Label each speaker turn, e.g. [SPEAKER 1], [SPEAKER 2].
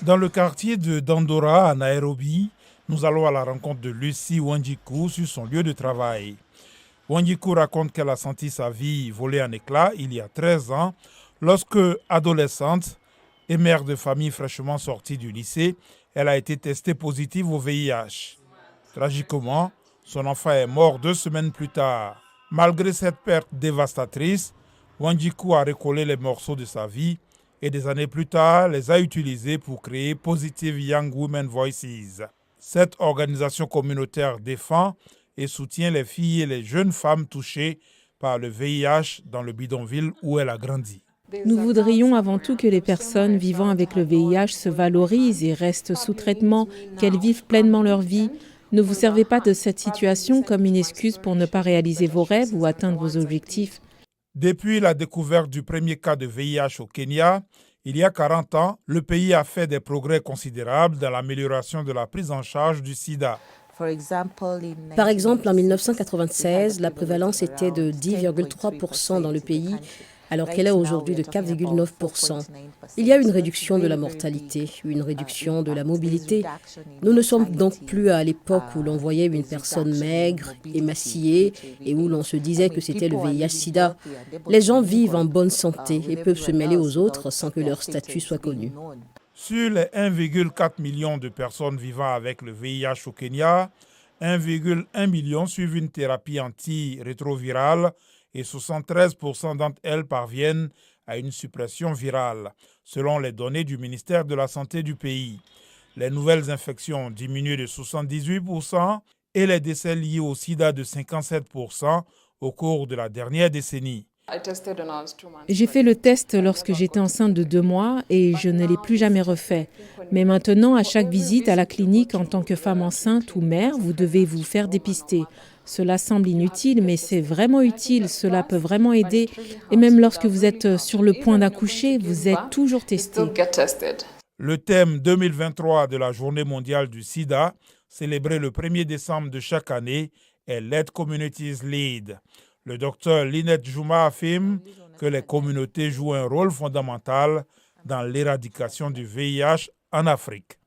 [SPEAKER 1] Dans le quartier de Dandora, à Nairobi, nous allons à la rencontre de Lucie Wanjiku sur son lieu de travail. Wanjiku raconte qu'elle a senti sa vie voler en éclats il y a 13 ans, lorsque, adolescente et mère de famille fraîchement sortie du lycée, elle a été testée positive au VIH. Tragiquement, son enfant est mort 2 semaines plus tard. Malgré cette perte dévastatrice, Wanjiku a recollé les morceaux de sa vie et des années plus tard les a utilisés pour créer Positive Young Women Voices. Cette organisation communautaire défend et soutient les filles et les jeunes femmes touchées par le VIH dans le bidonville où elle a grandi.
[SPEAKER 2] Nous voudrions avant tout que les personnes vivant avec le VIH se valorisent et restent sous traitement, qu'elles vivent pleinement leur vie. Ne vous servez pas de cette situation comme une excuse pour ne pas réaliser vos rêves ou atteindre vos objectifs.
[SPEAKER 1] Depuis la découverte du premier cas de VIH au Kenya, il y a 40 ans, le pays a fait des progrès considérables dans l'amélioration de la prise en charge du sida.
[SPEAKER 3] Par exemple, en 1996, la prévalence était de 10,3% dans le pays, alors qu'elle est aujourd'hui de 4,9%. Il y a une réduction de la mortalité, une réduction de la mobilité. Nous ne sommes donc plus à l'époque où l'on voyait une personne maigre, émaciée, et où l'on se disait que c'était le VIH-Sida. Les gens vivent en bonne santé et peuvent se mêler aux autres sans que leur statut soit connu.
[SPEAKER 1] Sur les 1,4 million de personnes vivant avec le VIH au Kenya, 1,1 million suivent une thérapie antirétrovirale et 73% d'entre elles parviennent à une suppression virale, selon les données du ministère de la Santé du pays. Les nouvelles infections ont diminué de 78% et les décès liés au sida de 57% au cours de la dernière décennie.
[SPEAKER 2] J'ai fait le test lorsque j'étais enceinte de 2 mois et je ne l'ai plus jamais refait. Mais maintenant, à chaque visite à la clinique en tant que femme enceinte ou mère, vous devez vous faire dépister. Cela semble inutile, mais c'est vraiment utile. Cela peut vraiment aider. Et même lorsque vous êtes sur le point d'accoucher, vous êtes toujours testé.
[SPEAKER 1] Le thème 2023 de la Journée mondiale du sida, célébré le 1er décembre de chaque année, est Let Communities Lead. Le docteur Lynette Juma affirme que les communautés jouent un rôle fondamental dans l'éradication du VIH en Afrique.